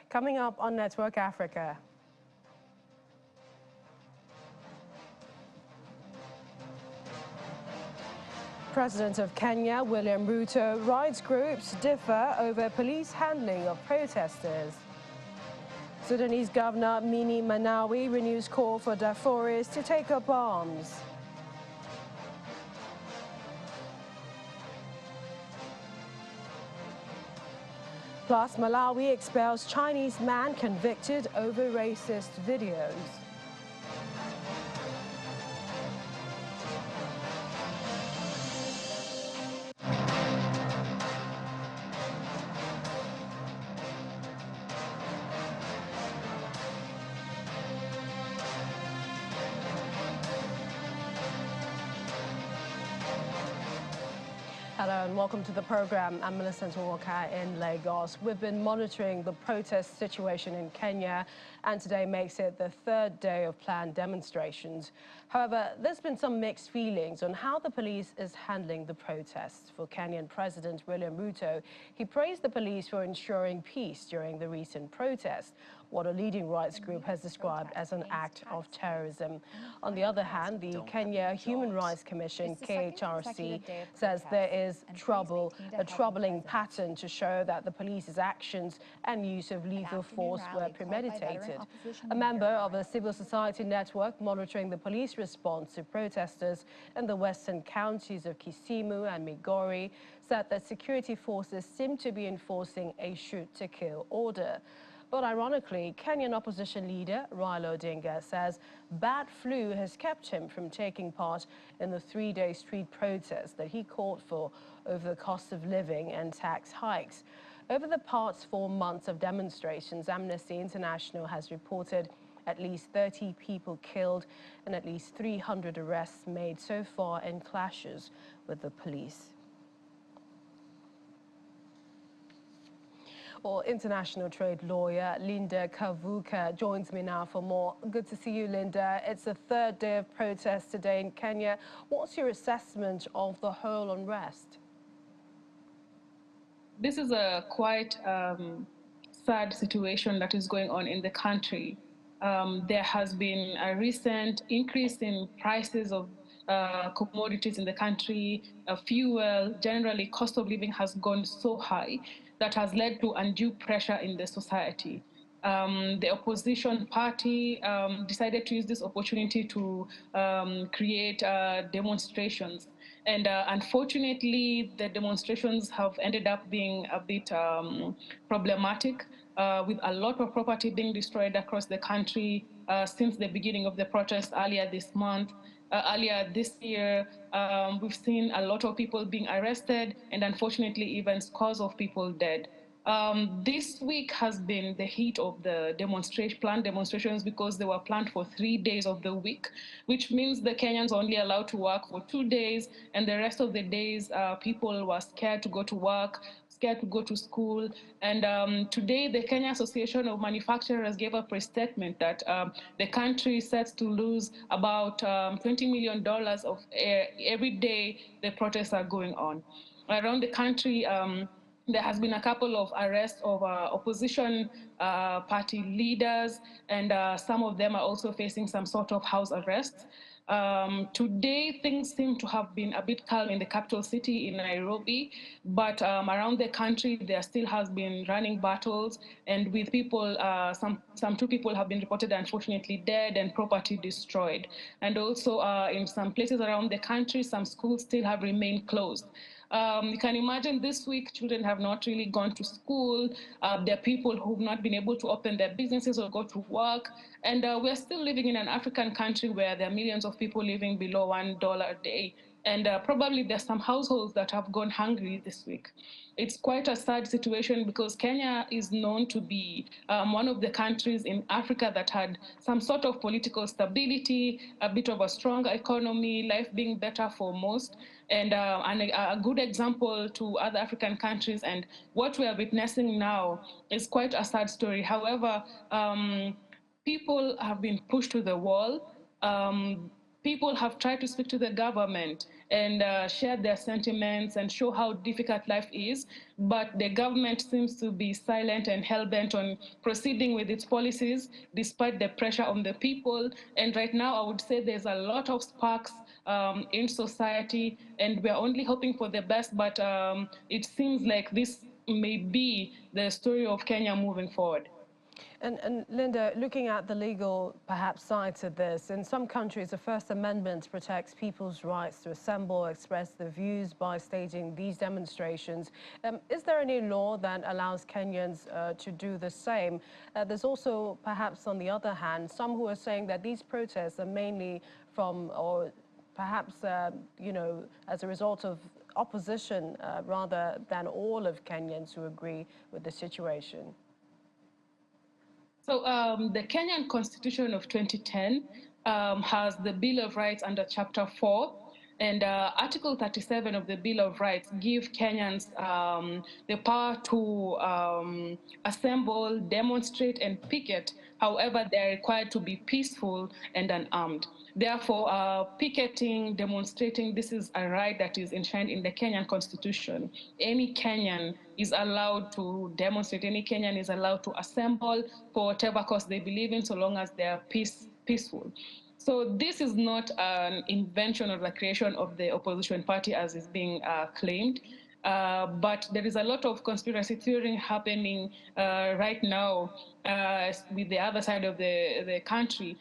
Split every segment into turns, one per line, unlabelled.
Coming up on Network Africa. President of Kenya, William Ruto, rights groups differ over police handling of protesters. Sudanese Governor Mini Malawi renews call for Darfuris to take up arms. Plus, Malawi expels Chinese man convicted over racist videos. Hello and welcome to the program. I'm Millicent Walker in Lagos. We've been monitoring the protest situation in Kenya, and today makes it the third day of planned demonstrations. However, there's been some mixed feelings on how the police is handling the protests. For Kenyan President William Ruto, he praised the police for ensuring peace during the recent protests, what a leading rights group has described as an act of terrorism. On the other hand, the Kenya Human Rights Commission, KHRC, says there is a troubling pattern to show that the police's actions and use of lethal force were premeditated. A member of a civil society network monitoring the police response to protesters in the western counties of Kisumu and Migori said that security forces seem to be enforcing a shoot-to-kill order. But ironically, Kenyan opposition leader Raila Odinga says bad flu has kept him from taking part in the three-day street protest that he called for over the cost of living and tax hikes. Over the past 4 months of demonstrations, Amnesty International has reported at least 30 people killed and at least 300 arrests made so far in clashes with the police. Well, international trade lawyer Linda Kavuka joins me now for more. Good to see you, Linda. It's the third day of protest today in Kenya. What's your assessment of the whole unrest?
This is a quite sad situation that is going on in the country. There has been a recent increase in prices of commodities in the country. Fuel, generally, cost of living has gone so high that has led to undue pressure in the society. The opposition party decided to use this opportunity to create demonstrations. And unfortunately, the demonstrations have ended up being a bit problematic, with a lot of property being destroyed across the country since the beginning of the protest earlier this month. Earlier this year, we've seen a lot of people being arrested and unfortunately even scores of people dead. This week has been the heat of the planned demonstrations because they were planned for 3 days of the week, which means the Kenyans only allowed to work for 2 days, and the rest of the days people were scared to go to work, scared to go to school. And today, the Kenya Association of Manufacturers gave up a statement that the country is set to lose about $20 million of every day the protests are going on. Around the country, there has been a couple of arrests of opposition party leaders, and some of them are also facing some sort of house arrest. Today, things seem to have been a bit calm in the capital city in Nairobi, but around the country, there still has been running battles, and with people, some 2 people have been reported unfortunately dead and property destroyed. And also in some places around the country, some schools still have remained closed. You can imagine this week, children have not really gone to school. There are people who've not been able to open their businesses or go to work. And we're still living in an African country where there are millions of people living below $1 a day. And probably there's some households that have gone hungry this week. It's quite a sad situation because Kenya is known to be one of the countries in Africa that had some sort of political stability, a bit of a strong economy, life being better for most, and a good example to other African countries. And what we are witnessing now is quite a sad story. However, people have been pushed to the wall. People have tried to speak to the government, and share their sentiments and show how difficult life is. But the government seems to be silent and hell-bent on proceeding with its policies despite the pressure on the people. And right now, I would say there's a lot of sparks in society, and we're only hoping for the best, but it seems like this may be the story of Kenya moving forward.
And Linda, looking at the legal, perhaps, sides of this, in some countries, the First Amendment protects people's rights to assemble, express their views by staging these demonstrations. Is there any law that allows Kenyans to do the same? There's also, perhaps, on the other hand, some who are saying that these protests are mainly from, or perhaps, you know, as a result of opposition rather than all of Kenyans who agree with the situation.
So the Kenyan Constitution of 2010 has the Bill of Rights under Chapter 4, and Article 37 of the Bill of Rights give Kenyans the power to assemble, demonstrate, and picket. However, they are required to be peaceful and unarmed. Therefore, picketing, demonstrating, this is a right that is enshrined in the Kenyan Constitution. Any Kenyan is allowed to demonstrate, any Kenyan is allowed to assemble for whatever cause they believe in, so long as they are peaceful. So this is not an invention or the creation of the opposition party as is being claimed. But there is a lot of conspiracy theory happening right now with the other side of the country,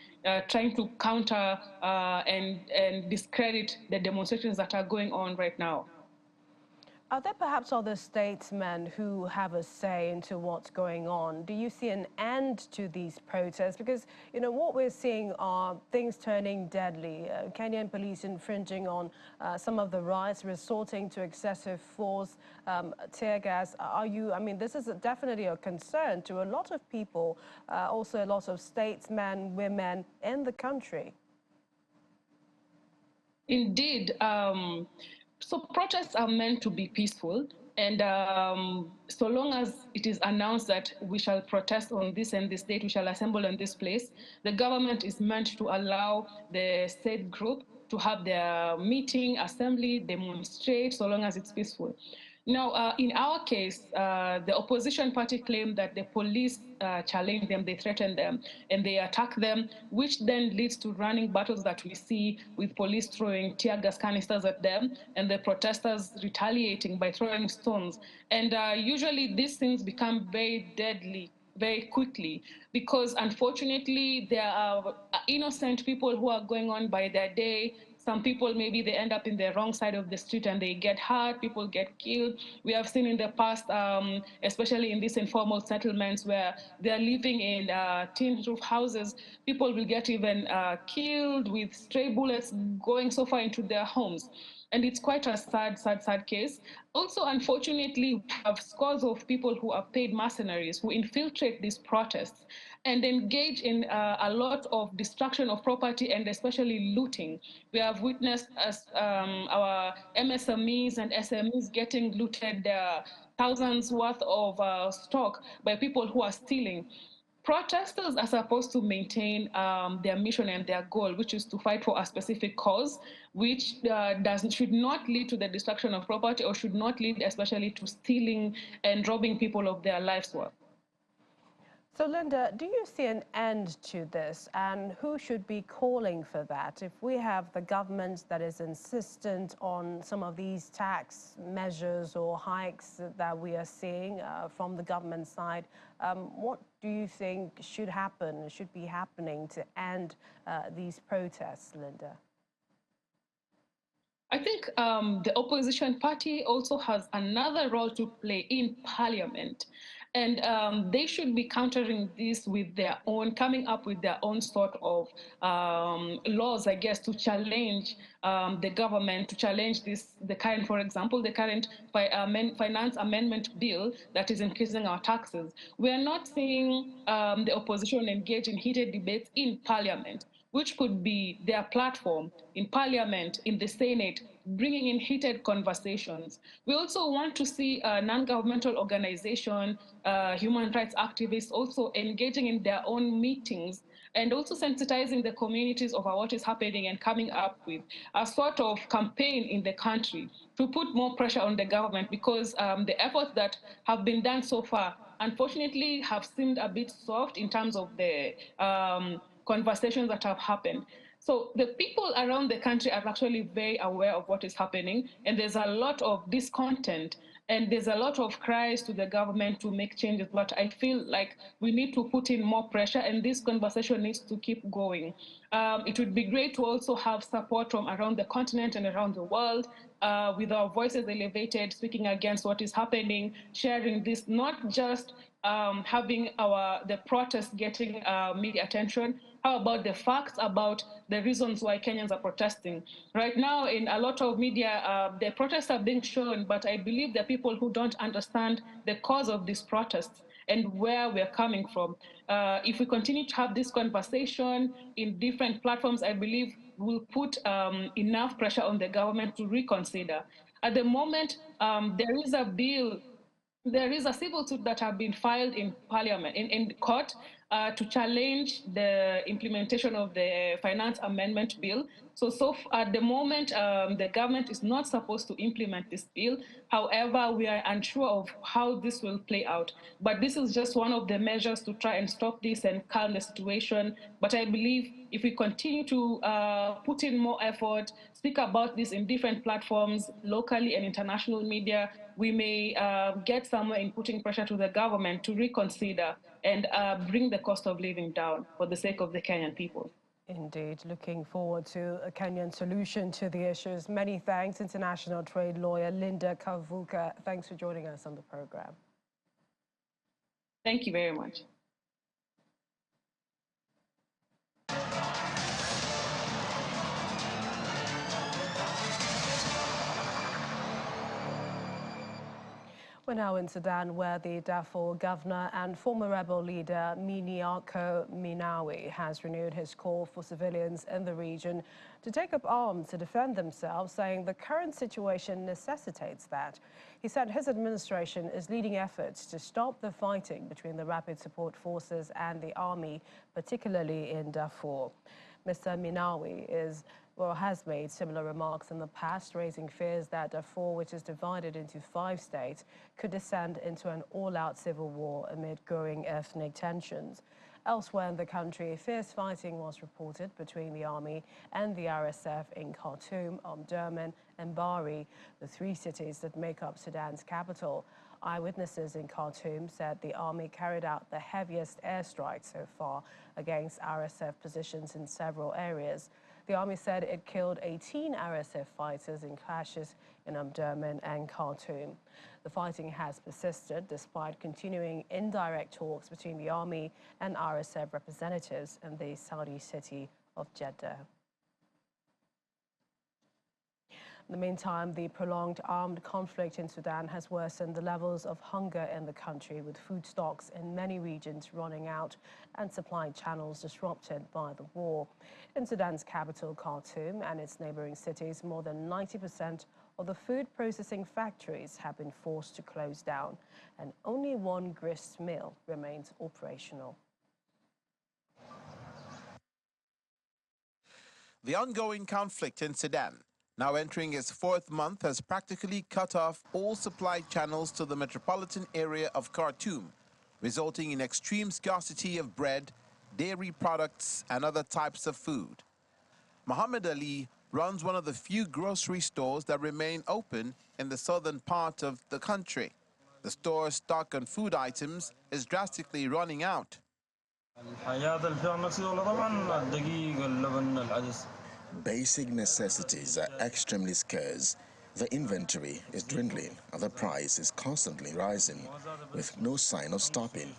trying to counter and discredit the demonstrations that are going on right now.
Are there perhaps other statesmen who have a say into what's going on? Do you see an end to these protests? Because, you know, what we're seeing are things turning deadly. Kenyan police infringing on some of the rights, resorting to excessive force, tear gas. I mean, this is definitely a concern to a lot of people, also a lot of statesmen, women in the country.
Indeed. So protests are meant to be peaceful, and so long as it is announced that we shall protest on this and this date, we shall assemble in this place, the government is meant to allow the state group to have their meeting, assembly, demonstrate, so long as it's peaceful. Now, in our case, the opposition party claimed that the police challenged them, they threatened them, and they attacked them, which then leads to running battles that we see with police throwing tear gas canisters at them and the protesters retaliating by throwing stones. And usually these things become very deadly very quickly, because unfortunately there are innocent people who are going on by their day. Some people, maybe they end up in the wrong side of the street and they get hurt, people get killed. We have seen in the past, especially in these informal settlements where they're living in tin roof houses, people will get even killed with stray bullets going so far into their homes. And it's quite a sad case. Also, unfortunately, we have scores of people who are paid mercenaries who infiltrate these protests and engage in a lot of destruction of property and especially looting. We have witnessed as our MSMEs and SMEs getting looted, thousands worth of stock by people who are stealing. Protesters are supposed to maintain their mission and their goal, which is to fight for a specific cause, which should not lead to the destruction of property or should not lead especially to stealing and robbing people of their life's work.
So, Linda, do you see an end to this, and who should be calling for that? If we have the government that is insistent on some of these tax measures or hikes that we are seeing from the government side, what do you think should happen, should be happening to end these protests, Linda?
I think the opposition party also has another role to play in parliament. And they should be countering this with their own, coming up with their own sort of laws, I guess, to challenge the government, to challenge for example, the current finance amendment bill that is increasing our taxes. We are not seeing the opposition engage in heated debates in parliament. which could be their platform in parliament, in the Senate, bringing in heated conversations. We also want to see non-governmental organizations, human rights activists also engaging in their own meetings and also sensitizing the communities over what is happening and coming up with a sort of campaign in the country to put more pressure on the government, because the efforts that have been done so far, unfortunately, have seemed a bit soft in terms of the conversations that have happened. So the people around the country are actually very aware of what is happening, and there's a lot of discontent, and there's a lot of cries to the government to make changes. But I feel like we need to put in more pressure, and this conversation needs to keep going. It would be great to also have support from around the continent and around the world, with our voices elevated, speaking against what is happening, sharing this, not just having the protests getting media attention. How about the facts about the reasons why Kenyans are protesting? Right now, in a lot of media, the protests are being shown, but I believe there are people who don't understand the cause of these protests and where we're coming from. If we continue to have this conversation in different platforms, I believe we'll put enough pressure on the government to reconsider. At the moment, there is a bill, there is a civil suit that have been filed in parliament, in court, to challenge the implementation of the finance amendment bill. So at the moment, the government is not supposed to implement this bill. However, we are unsure of how this will play out. But this is just one of the measures to try and stop this and calm the situation. But I believe if we continue to put in more effort, speak about this in different platforms, locally and international media, we may get somewhere in putting pressure to the government to reconsider and bring the cost of living down for the sake of the Kenyan people.
Indeed, looking forward to a Kenyan solution to the issues. Many thanks, international trade lawyer Linda Kavuka. Thanks for joining us on the program.
Thank you very much.
We're now in Sudan, where the Darfur governor and former rebel leader Miniako Minawi has renewed his call for civilians in the region to take up arms to defend themselves, saying the current situation necessitates that. He said his administration is leading efforts to stop the fighting between the Rapid Support Forces and the army, particularly in Darfur. Mr. Minawi has made similar remarks in the past, raising fears that Darfur, which is divided into 5 states, could descend into an all-out civil war amid growing ethnic tensions. Elsewhere in the country, fierce fighting was reported between the army and the RSF in Khartoum, Omdurman and Bari, the 3 cities that make up Sudan's capital. Eyewitnesses in Khartoum said the army carried out the heaviest airstrikes so far against RSF positions in several areas. The army said it killed 18 RSF fighters in clashes in Omdurman and Khartoum. The fighting has persisted despite continuing indirect talks between the army and RSF representatives in the Saudi city of Jeddah. In the meantime, the prolonged armed conflict in Sudan has worsened the levels of hunger in the country, with food stocks in many regions running out and supply channels disrupted by the war. In Sudan's capital, Khartoum, and its neighboring cities, more than 90% of the food processing factories have been forced to close down, and only one grist mill remains operational.
The ongoing conflict in Sudan, now entering its 4th month, has practically cut off all supply channels to the metropolitan area of Khartoum, resulting in extreme scarcity of bread, dairy products, and other types of food. Muhammad Ali runs one of the few grocery stores that remain open in the southern part of the country. The store's stock on food items is drastically running out.
Basic necessities are extremely scarce. The inventory is dwindling and the price is constantly rising, with no sign of stopping.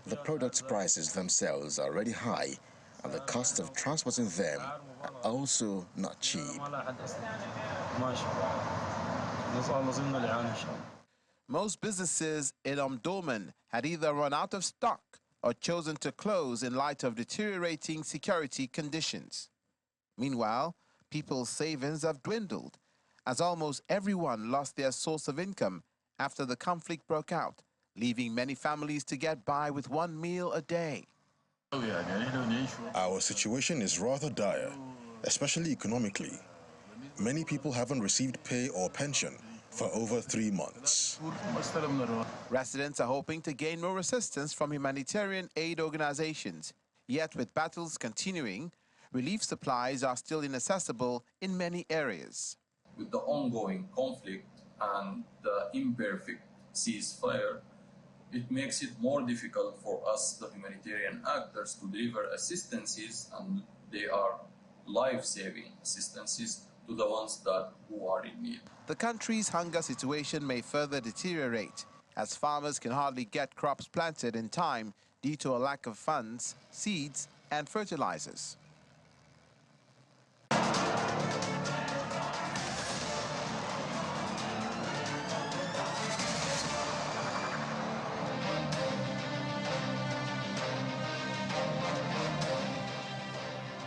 The products' prices themselves are already high, and the cost of transporting them are also not cheap.
Most businesses in Omdurman had either run out of stock or chosen to close in light of deteriorating security conditions. Meanwhile, people's savings have dwindled as almost everyone lost their source of income after the conflict broke out, leaving many families to get by with one meal a day.
Our situation is rather dire, especially economically. Many people haven't received pay or pension for over 3 months.
Residents are hoping to gain more assistance from humanitarian aid organizations. Yet with battles continuing, relief supplies are still inaccessible in many areas.
With the ongoing conflict and the imperfect ceasefire, it makes it more difficult for us, the humanitarian actors, to deliver assistances, and they are life-saving assistances to the ones who are in need.
The country's hunger situation may further deteriorate as farmers can hardly get crops planted in time due to a lack of funds, seeds, and fertilizers.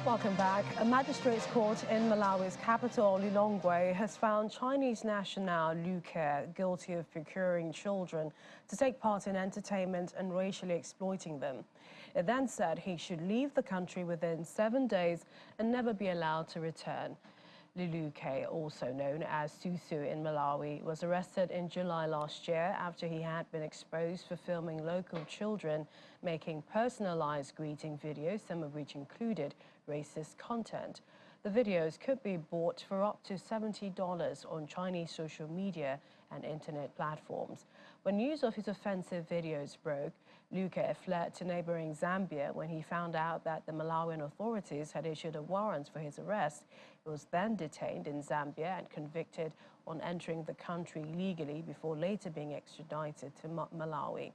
Welcome back. A magistrate's court in Malawi's capital, Lilongwe, has found Chinese national Liu Ke guilty of procuring children to take part in entertainment and racially exploiting them. It then said he should leave the country within 7 days and never be allowed to return. Liu Ke, also known as Susu in Malawi, was arrested in July last year after he had been exposed for filming local children making personalized greeting videos, some of which included racist content. The videos could be bought for up to $70 on Chinese social media and internet platforms. When news of his offensive videos broke, Liu Ke fled to neighboring Zambia when he found out that the Malawian authorities had issued a warrant for his arrest. He was then detained in Zambia and convicted on entering the country illegally before later being extradited to Malawi.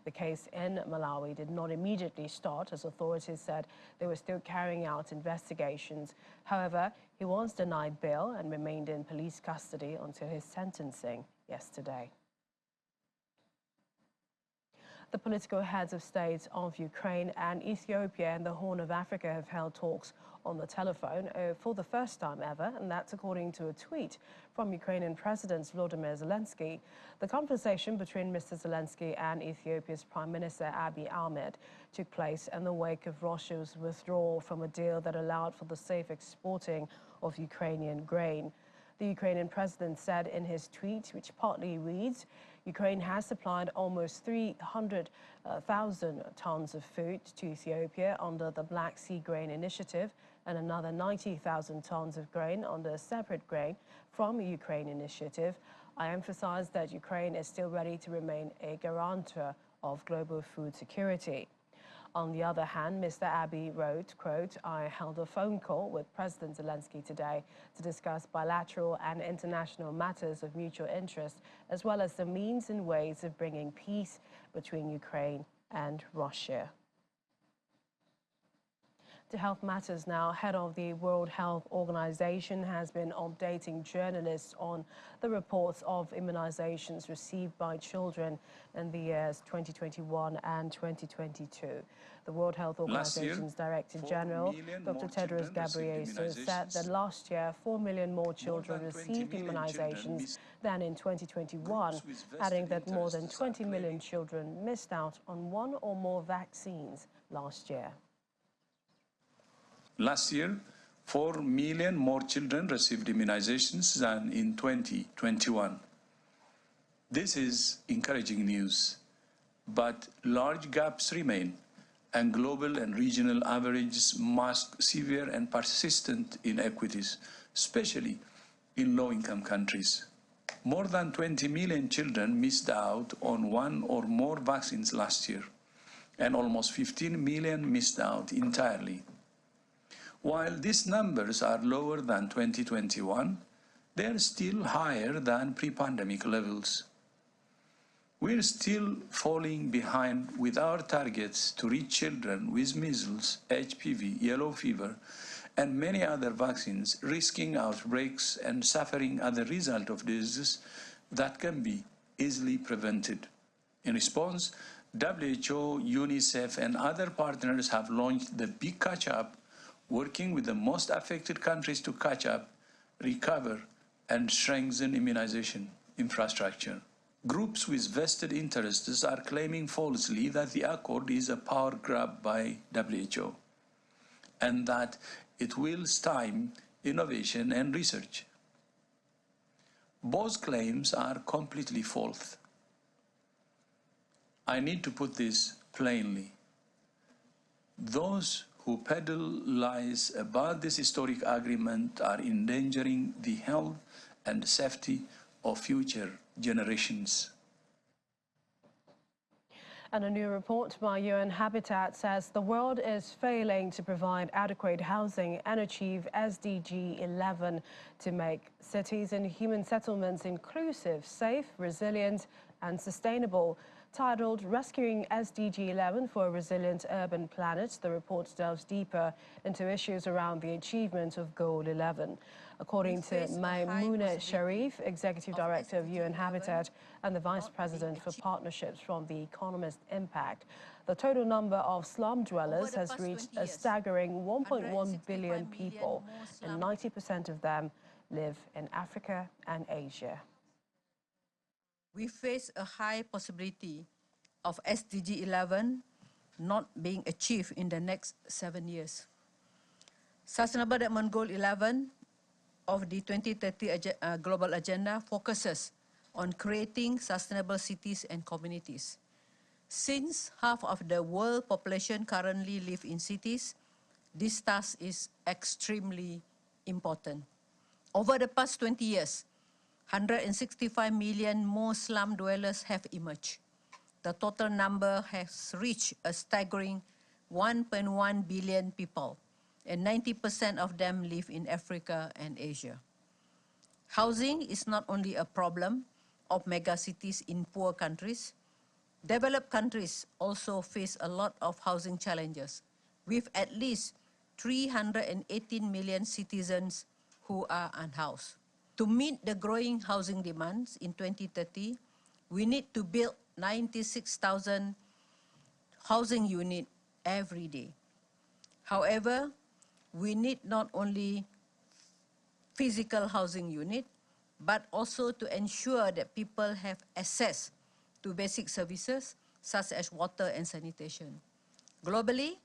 The case in Malawi did not immediately start, as authorities said they were still carrying out investigations. However, he was denied bail and remained in police custody until his sentencing yesterday. The political heads of state of Ukraine and Ethiopia and the Horn of Africa have held talks on the telephone for the first time ever, and that's according to a tweet from Ukrainian President Volodymyr Zelensky. The conversation between Mr. Zelensky and Ethiopia's Prime Minister Abiy Ahmed took place in the wake of Russia's withdrawal from a deal that allowed for the safe exporting of Ukrainian grain. The Ukrainian president said in his tweet, which partly reads, Ukraine has supplied almost 300,000 tons of food to Ethiopia under the Black Sea Grain Initiative and another 90,000 tons of grain under a separate grain from a Ukraine initiative. I emphasize that Ukraine is still ready to remain a guarantor of global food security. On the other hand, Mr. Abiy wrote, quote, I held a phone call with President Zelensky today to discuss bilateral and international matters of mutual interest, as well as the means and ways of bringing peace between Ukraine and Russia. To Health Matters now, head of the World Health Organization has been updating journalists on the reports of immunizations received by children in the years 2021 and 2022. The World Health Organization's Director General, Dr. Tedros Ghebreyesus, said that last year 4 million more children received immunizations than in 2021, adding that more than 20 million children missed out on one or more vaccines last year.
Last year, 4 million more children received immunizations than in 2021. This is encouraging news, but large gaps remain, and global and regional averages mask severe and persistent inequities, especially in low-income countries. More than 20 million children missed out on one or more vaccines last year, and almost 15 million missed out entirely. While these numbers are lower than 2021, they are still higher than pre-pandemic levels. We're still falling behind with our targets to reach children with measles, HPV, yellow fever, and many other vaccines, risking outbreaks and suffering as a result of diseases that can be easily prevented. In response, WHO, UNICEF, and other partners have launched the Big Catch Up, working with the most affected countries to catch up, recover, and strengthen immunization infrastructure. Groups with vested interests are claiming falsely that the accord is a power grab by WHO and that it will stymie innovation and research. Both claims are completely false. I need to put this plainly. Those who peddle lies about this historic agreement are endangering the health and safety of future generations.
And a new report by UN Habitat says the world is failing to provide adequate housing and achieve SDG 11 to make cities and human settlements inclusive, safe, resilient and sustainable. Titled Rescuing SDG 11 for a Resilient Urban Planet, the report delves deeper into issues around the achievement of Goal 11. According to Maimouna Sharif, Executive Director of UN Habitat and the Vice President for Partnerships from The Economist Impact, the total number of slum dwellers has reached a staggering 1.1 billion people, and 90% of them live in Africa and Asia.
We face a high possibility of SDG 11 not being achieved in the next 7 years. Sustainable Development Goal 11 of the 2030 Global Agenda focuses on creating sustainable cities and communities. Since half of the world population currently live in cities, this task is extremely important. Over the past 20 years, 165 million more slum dwellers have emerged. The total number has reached a staggering 1.1 billion people, and 90% of them live in Africa and Asia. Housing is not only a problem of megacities in poor countries. Developed countries also face a lot of housing challenges, with at least 318 million citizens who are unhoused. To meet the growing housing demands in 2030, we need to build 96,000 housing units every day. However, we need not only physical housing units, but also to ensure that people have access to basic services such as water and sanitation. Globally,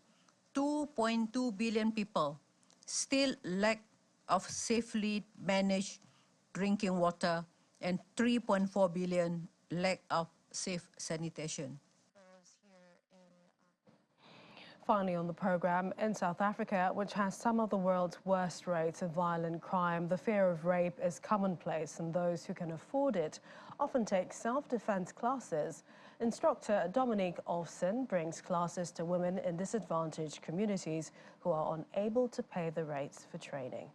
2.2 billion people still lack of safely managed drinking water, and 3.4 billion lack of safe sanitation.
Finally on the programme, in South Africa, which has some of the world's worst rates of violent crime, the fear of rape is commonplace, and those who can afford it often take self-defense classes. Instructor Dominique Olsen brings classes to women in disadvantaged communities who are unable to pay the rates for training.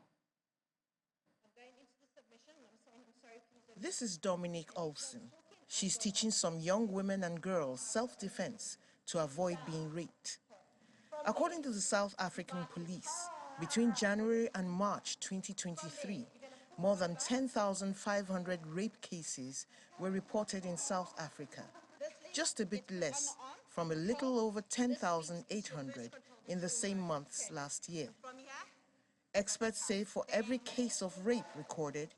This is Dominique Olsen. She's teaching some young women and girls self-defense to avoid being raped. According to the South African police, between January and March 2023, more than 10,500 rape cases were reported in South Africa, just a bit less from a little over 10,800 in the same months last year. Experts say for every case of rape recorded,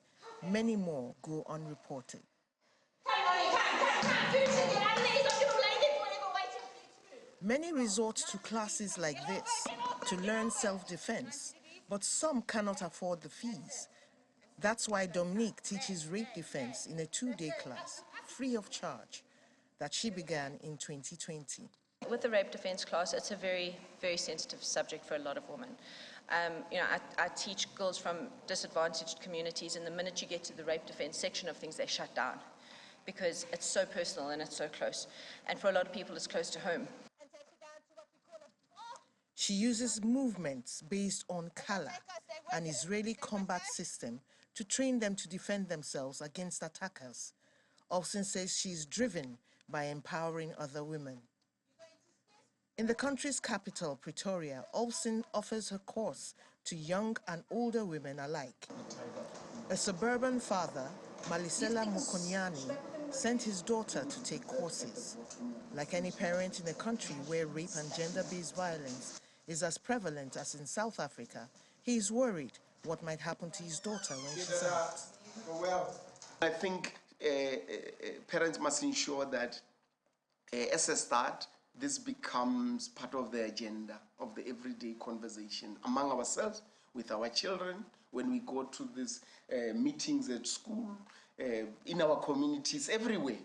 many more go unreported. Many resort to classes like this to learn self-defense, but some cannot afford the fees. That's why Dominique teaches rape defense in a 2-day class, free of charge, that she began in 2020.
With the rape defense class, it's a very, very sensitive subject for a lot of women. I teach girls from disadvantaged communities, and the minute you get to the rape defense section of things, they shut down because it's so personal and it's so close. And for a lot of people, it's close to home.
She uses movements based on Kala, an Israeli combat system, to train them to defend themselves against attackers. Olsen says she's driven by empowering other women. In the country's capital, Pretoria, Olsen offers her course to young and older women alike. A suburban father, Malisela Mukonyani, sent his daughter to take courses. Like any parent in a country where rape and gender-based violence is as prevalent as in South Africa, he is worried what might happen to his daughter when she's out.
I think parents must ensure that as a start, this becomes part of the agenda of the everyday conversation among ourselves, with our children, when we go to these meetings at school, in our communities, everywhere.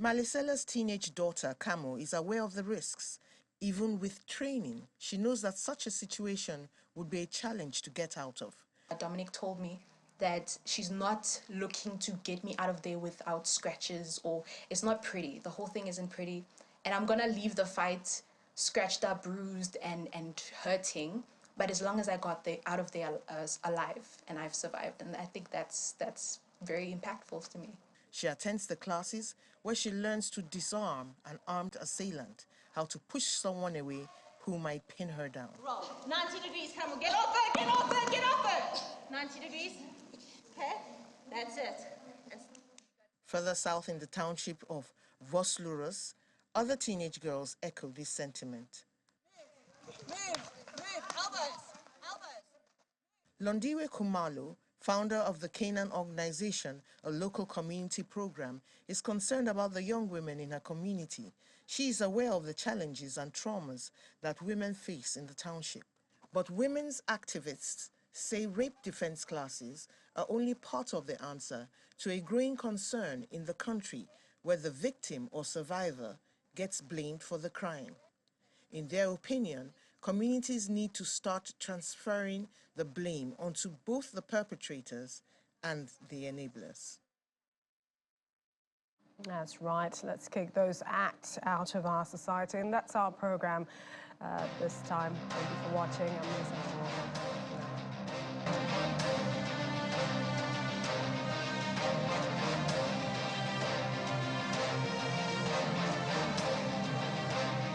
Malisela's teenage daughter, Camo, is aware of the risks. Even with training, she knows that such a situation would be a challenge to get out of.
Dominic told me that she's not looking to get me out of there without scratches, or it's not pretty. The whole thing isn't pretty. And I'm gonna leave the fight scratched up, bruised, and hurting. But as long as I got out of there alive and I've survived, and I think that's very impactful to me.
She attends the classes where she learns to disarm an armed assailant, how to push someone away who might pin her down.
Roll. 90 degrees, come on, get off it, get off it, get off it. 90 degrees. Okay, that's it.
Further south in the township of Vosluras, other teenage girls echo this sentiment.
Move, elbows.
Londiwe Kumalo, founder of the Canaan Organization, a local community program, is concerned about the young women in her community. She is aware of the challenges and traumas that women face in the township. But women's activists say rape defense classes are only part of the answer to a growing concern in the country where the victim or survivor gets blamed for the crime. In their opinion, communities need to start transferring the blame onto both the perpetrators and the enablers.
That's right. Let's kick those acts out of our society. And that's our program this time. Thank you for watching. I'm Lisa.